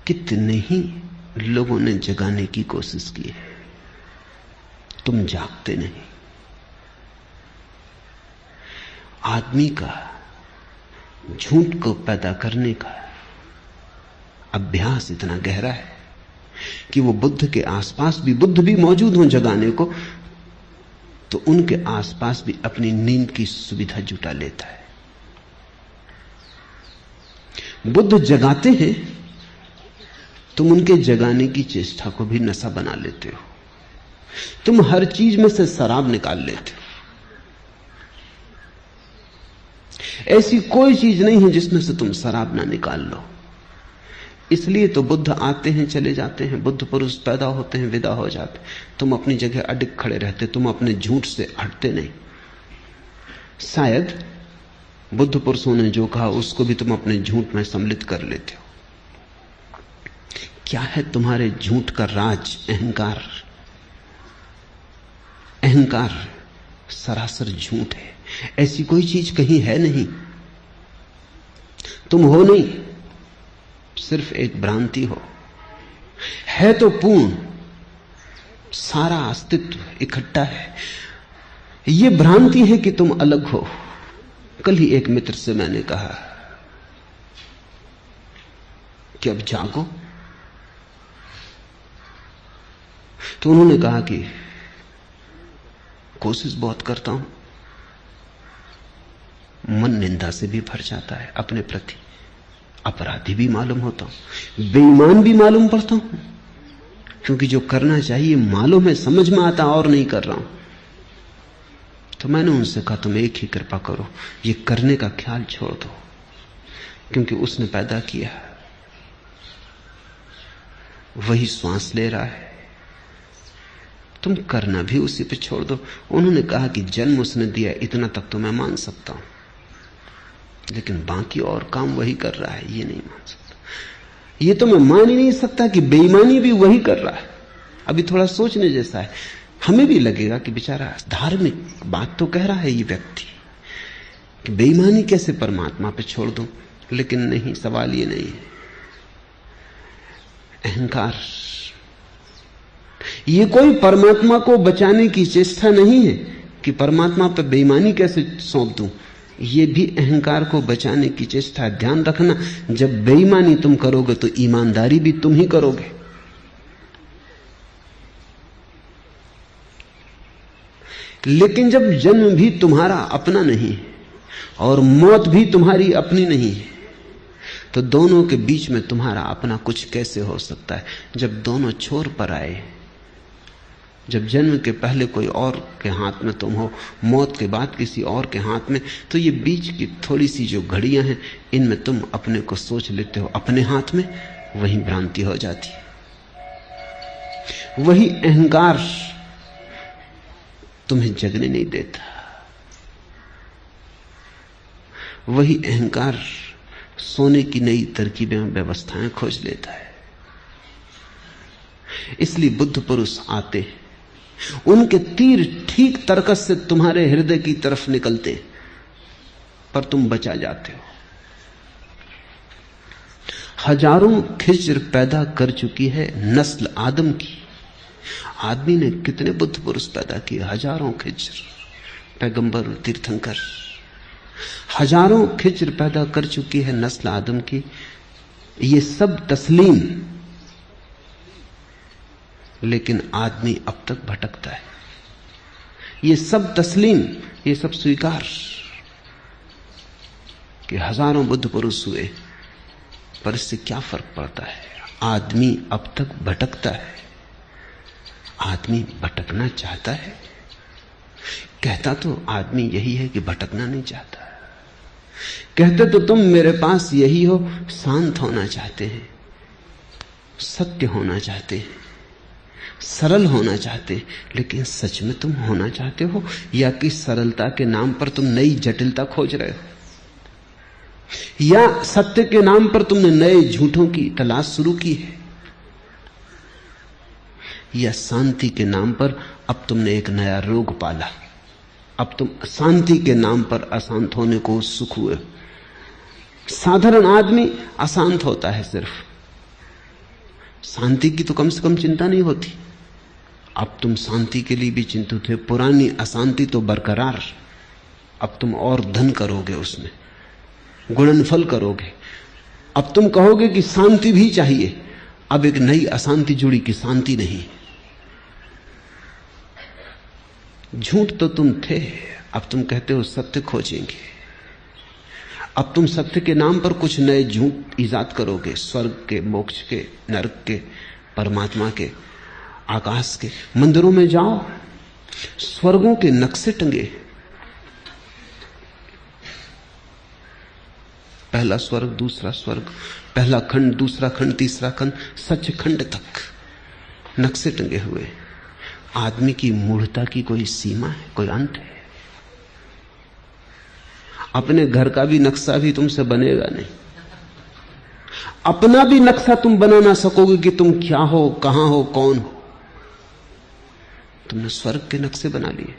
कितने ही लोगों ने जगाने की कोशिश की है, तुम जागते नहीं। आदमी का झूठ को पैदा करने का अभ्यास इतना गहरा है कि वो बुद्ध के आसपास भी, बुद्ध भी मौजूद हों जगाने को, तो उनके आसपास भी अपनी नींद की सुविधा जुटा लेता है। बुद्ध जगाते हैं, तुम उनके जगाने की चेष्टा को भी नशा बना लेते हो। तुम हर चीज में से शराब निकाल लेते हो। ऐसी कोई चीज नहीं है जिसमें से तुम शराब ना निकाल लो। इसलिए तो बुद्ध आते हैं, चले जाते हैं, बुद्ध पुरुष पैदा होते हैं, विदा हो जाते। तुम अपनी जगह अडिग खड़े रहते, तुम अपने झूठ से हटते नहीं। शायद बुद्ध पुरुषों ने जो कहा उसको भी तुम अपने झूठ में सम्मिलित कर लेते हो। क्या है तुम्हारे झूठ का राज? अहंकार। अहंकार सरासर झूठ है। ऐसी कोई चीज कहीं है नहीं। तुम हो नहीं, सिर्फ एक भ्रांति हो। है तो पूर्ण, सारा अस्तित्व इकट्ठा है। यह भ्रांति है कि तुम अलग हो। कल ही एक मित्र से मैंने कहा कि अब जागो, तो उन्होंने कहा कि कोशिश बहुत करता हूं, मन निंदा से भी भर जाता है, अपने प्रति अपराधी भी मालूम होता हूं, बेईमान भी मालूम पड़ता हूं, क्योंकि जो करना चाहिए मालूम है, समझ में आता और नहीं कर रहा हूं। तो मैंने उनसे कहा तुम एक ही कृपा करो, ये करने का ख्याल छोड़ दो, क्योंकि उसने पैदा किया, वही श्वास ले रहा है, तुम करना भी उसी पे छोड़ दो। उन्होंने कहा कि जन्म उसने दिया, इतना तक तो मैं मान सकता हूं, लेकिन बाकी और काम वही कर रहा है, ये नहीं मान सकता। ये तो मैं मान ही नहीं सकता कि बेईमानी भी वही कर रहा है। अभी थोड़ा सोचने जैसा है। हमें भी लगेगा कि बेचारा धार्मिक बात तो कह रहा है ये व्यक्ति, कि बेईमानी कैसे परमात्मा पे छोड़ दूं, लेकिन नहीं, सवाल ये नहीं है। अहंकार, ये कोई परमात्मा को बचाने की चेष्टा नहीं है कि परमात्मा पे बेईमानी कैसे सौंप दूं, ये भी अहंकार को बचाने की चेष्टा है। ध्यान रखना, जब बेईमानी तुम करोगे तो ईमानदारी भी तुम ही करोगे। लेकिन जब जन्म भी तुम्हारा अपना नहीं है और मौत भी तुम्हारी अपनी नहीं है, तो दोनों के बीच में तुम्हारा अपना कुछ कैसे हो सकता है? जब दोनों छोर पर आए, जब जन्म के पहले कोई और के हाथ में तुम हो, मौत के बाद किसी और के हाथ में, तो ये बीच की थोड़ी सी जो घड़ियां हैं, इनमें तुम अपने को सोच लेते हो अपने हाथ में, वही भ्रांति हो जाती है। वही अहंकार तुम्हें जगने नहीं देता। वही अहंकार सोने की नई तरकीबें व्यवस्थाएं खोज लेता है। इसलिए बुद्ध पुरुष आते हैं, उनके तीर ठीक तरकस से तुम्हारे हृदय की तरफ निकलते, पर तुम बचा जाते हो। हजारों खिज्र पैदा कर चुकी है नस्ल आदम की। आदमी ने कितने बुद्ध पुरुष पैदा किए, हजारों खिज्र, पैगंबर, तीर्थंकर, हजारों खिज्र पैदा कर चुकी है नस्ल आदम की। ये सब तस्लीम, लेकिन आदमी अब तक भटकता है। ये सब तस्लीम, ये सब स्वीकार कि हजारों बुद्ध पुरुष हुए, पर इससे क्या फर्क पड़ता है? आदमी अब तक भटकता है। आदमी भटकना चाहता है? कहता तो आदमी यही है कि भटकना नहीं चाहता। कहते तो तुम मेरे पास यही हो, शांत होना चाहते हैं, सत्य होना चाहते हैं, सरल होना चाहते, लेकिन सच में तुम होना चाहते हो, या कि सरलता के नाम पर तुम नई जटिलता खोज रहे हो, या सत्य के नाम पर तुमने नए झूठों की तलाश शुरू की है, या शांति के नाम पर अब तुमने एक नया रोग पाला। अब तुम शांति के नाम पर अशांत होने को उत्सुक हुए। साधारण आदमी अशांत होता है सिर्फ, शांति की तो कम से कम चिंता नहीं होती। अब तुम शांति के लिए भी चिंतित हो। पुरानी अशांति तो बरकरार, अब तुम और धन करोगे, उसमें गुणनफल करोगे। अब तुम कहोगे कि शांति भी चाहिए, अब एक नई अशांति जुड़ी कि शांति नहीं। झूठ तो तुम थे, अब तुम कहते हो सत्य खोजेंगे। अब तुम सत्य के नाम पर कुछ नए झूठ ईजाद करोगे, स्वर्ग के, मोक्ष के, नरक के, परमात्मा के, आकाश के। मंदिरों में जाओ, स्वर्गों के नक्शे टंगे, पहला स्वर्ग, दूसरा स्वर्ग, पहला खंड, दूसरा खंड, तीसरा खंड, सचखंड तक नक्शे टंगे हुए। आदमी की मूढ़ता की कोई सीमा है, कोई अंत है? अपने घर का भी नक्शा भी तुमसे बनेगा नहीं। अपना भी नक्शा तुम बना ना सकोगे कि तुम क्या हो, कहां हो, कौन हो। तुमने स्वर्ग के नक्शे बना लिए।